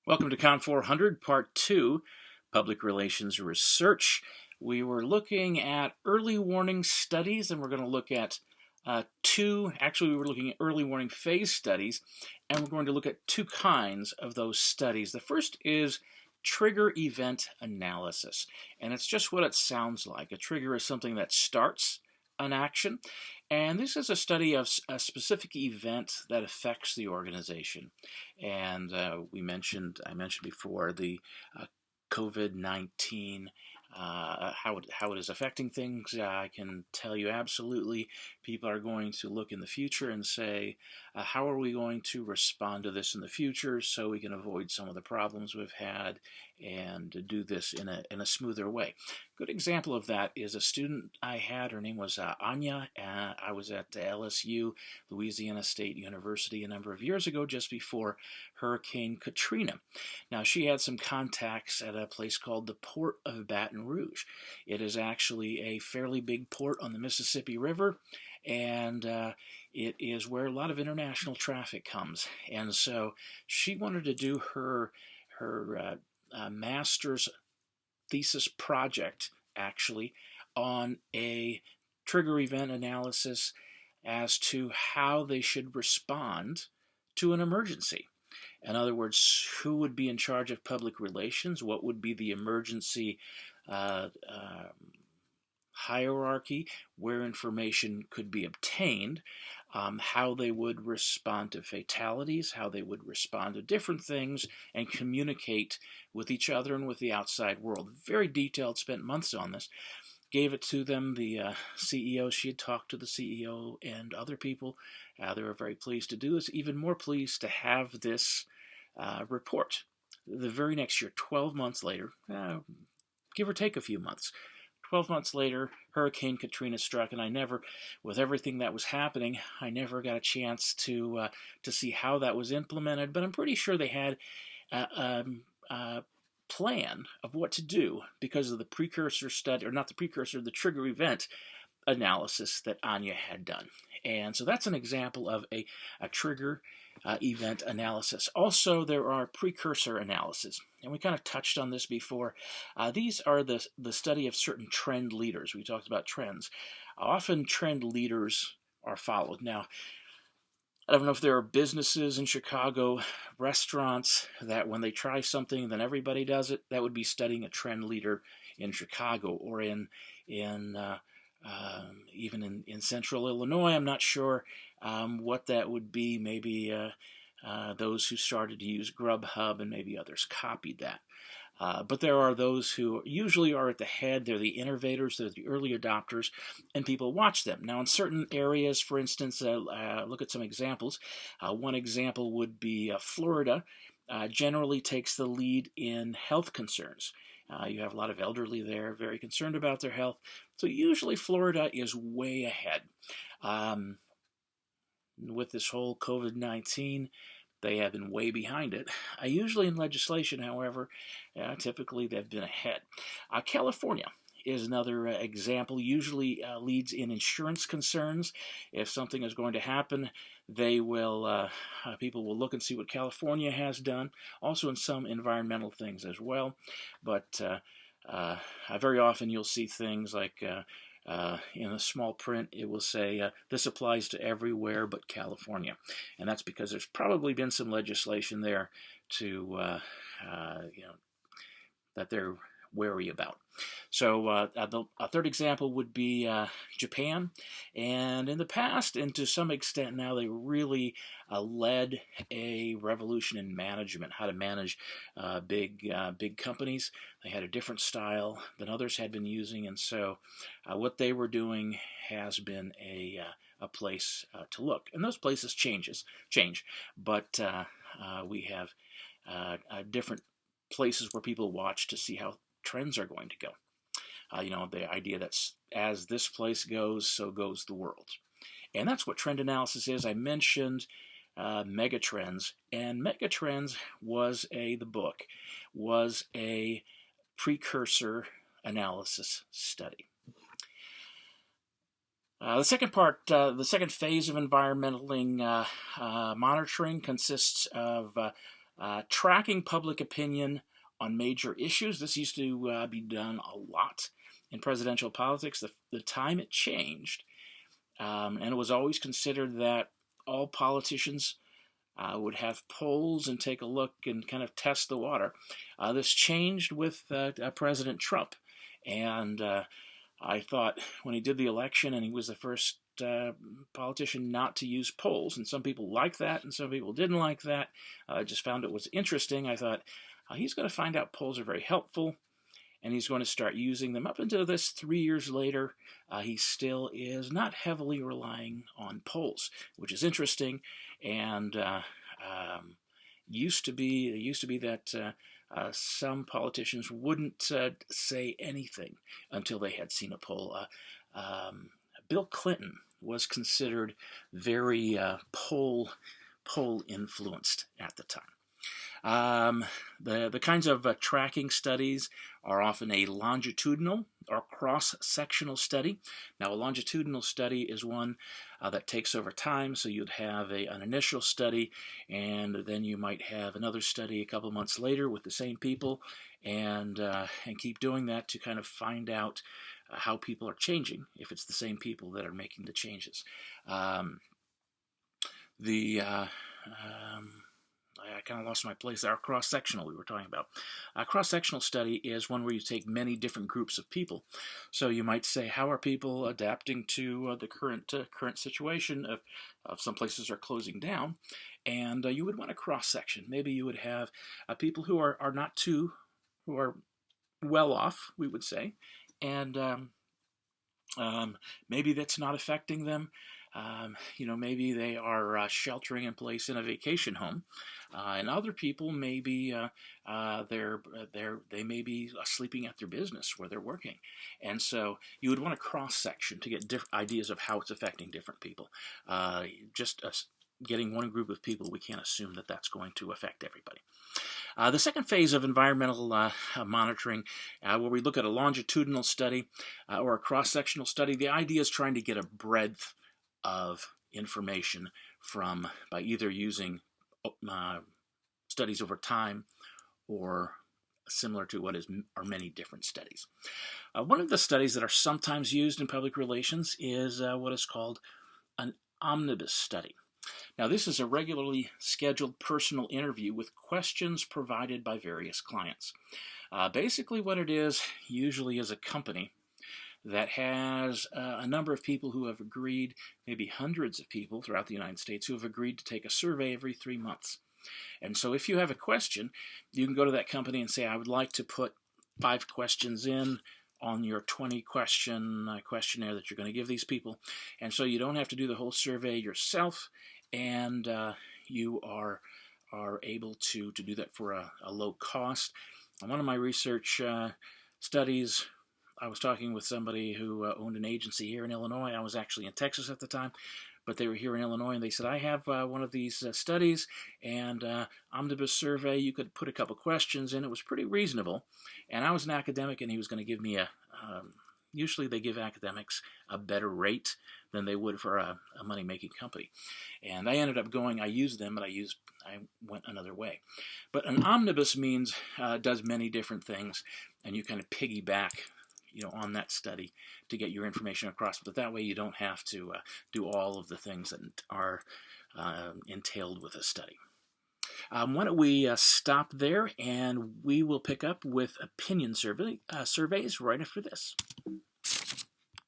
Welcome to Con 400, Part 2, Public Relations Research. We were looking at early warning studies, and we're going to look at we were looking at early warning phase studies, and we're going to look at two kinds of those studies. The first is trigger event analysis, and it's just what it sounds like. A trigger is something that starts an action, and this is a study of a specific event that affects the organization. And I mentioned before the COVID-19, how it is affecting things. I can tell you absolutely, people are going to look in the future and say, how are we going to respond to this in the future so we can avoid some of the problems we've had and do this in a smoother way. Good example of that is a student I had. Her name was Anya. I was at LSU, Louisiana State University, a number of years ago, just before Hurricane Katrina. Now, she had some contacts at a place called the Port of Baton Rouge. It is actually a fairly big port on the Mississippi River, and it is where a lot of international traffic comes. And so she wanted to do her master's thesis project, actually, on a trigger event analysis as to how they should respond to an emergency. In other words, who would be in charge of public relations? What would be the emergency hierarchy where information could be obtained, how they would respond to fatalities, how they would respond to different things, and communicate with each other and with the outside world. Very detailed, spent months on this. Gave it to them. The CEO, she had talked to the CEO and other people. They were very pleased to do this, even more pleased to have this report. The very next year, 12 months later, give or take a few months, 12 months later, Hurricane Katrina struck, and with everything that was happening, I never got a chance to see how that was implemented, but I'm pretty sure they had a plan of what to do because of the precursor study, or not the precursor, the trigger event analysis that Anya had done. And so that's an example of a trigger event analysis. Also, there are precursor analysis, and we kind of touched on this before. These are the study of certain trend leaders. We talked about trends. Often trend leaders are followed. Now, I don't know if there are businesses in Chicago, restaurants, that when they try something, then everybody does it. That would be studying a trend leader in Chicago, or in even in central Illinois. I'm not sure what that would be. Maybe those who started to use Grubhub, and maybe others copied that. But there are those who usually are at the head. They're the innovators, they're the early adopters, and people watch them. Now, in certain areas, for instance, look at some examples. One example would be Florida. Generally takes the lead in health concerns. You have a lot of elderly there, very concerned about their health. So usually Florida is way ahead. With this whole COVID-19, they have been way behind it. Usually in legislation, however, typically they've been ahead. California is another example. Usually leads in insurance concerns. If something is going to happen, people will look and see what California has done. Also in some environmental things as well. But very often you'll see things like in a small print, it will say, this applies to everywhere but California. And that's because there's probably been some legislation there that they're wary about. So a third example would be Japan. And in the past, and to some extent now, they really led a revolution in management, how to manage big companies. They had a different style than others had been using, and so what they were doing has been a place to look. And those places change, but we have different places where people watch to see how trends are going to go. The idea that as this place goes, so goes the world. And that's what trend analysis is. I mentioned Megatrends, and Megatrends the book was a precursor analysis study. The second phase of environmental monitoring consists of Tracking public opinion on major issues. This used to be done a lot in presidential politics. The time it changed, and it was always considered that all politicians would have polls and take a look and kind of test the water. This changed with President Trump. And I thought when he did the election, and he was the first politician not to use polls, and some people liked that and some people didn't like that. I just found it was interesting. I thought he's going to find out polls are very helpful, and he's going to start using them. Up until this, 3 years later, he still is not heavily relying on polls, which is interesting. And used to be that some politicians wouldn't say anything until they had seen a poll. Bill Clinton was considered very poll influenced at the time. The kinds of tracking studies are often a longitudinal or cross-sectional study. Now, a longitudinal study is one that takes over time, so you'd have an initial study, and then you might have another study a couple months later with the same people, and keep doing that to kind of find out how people are changing, if it's the same people that are making the changes. I kind of lost my place there. Cross-sectional we were talking about. A cross-sectional study is one where you take many different groups of people. So you might say, how are people adapting to the current situation of some places are closing down? And you would want a cross-section. Maybe you would have people who are well off, we would say, and maybe that's not affecting them. Maybe they are sheltering in place in a vacation home, and other people maybe they may be sleeping at their business where they're working, and so you would want a cross section to get different ideas of how it's affecting different people. Getting one group of people, we can't assume that that's going to affect everybody. The second phase of environmental monitoring, where we look at a longitudinal study or a cross-sectional study, the idea is trying to get a breadth of information by either using studies over time or similar to are many different studies. One of the studies that are sometimes used in public relations is what is called an omnibus study. Now, this is a regularly scheduled personal interview with questions provided by various clients. Basically what it is usually is a company that has a number of people who have agreed, maybe hundreds of people throughout the United States, who have agreed to take a survey every 3 months. And so if you have a question, you can go to that company and say, I would like to put 5 questions in on your 20-question questionnaire that you're going to give these people. And so you don't have to do the whole survey yourself, and you are able to do that for a low cost. On one of my research studies, I was talking with somebody who owned an agency here in Illinois. I was actually in Texas at the time, but they were here in Illinois, and they said, I have one of these studies, and omnibus survey, you could put a couple questions in. It was pretty reasonable, and I was an academic, and he was going to give me usually they give academics a better rate than they would for a money-making company. And I ended up I used them, but I went another way. But an omnibus means does many different things, and you kind of piggyback on that study to get your information across. But that way you don't have to do all of the things that are entailed with a study. Why don't we stop there, and we will pick up with opinion surveys right after this.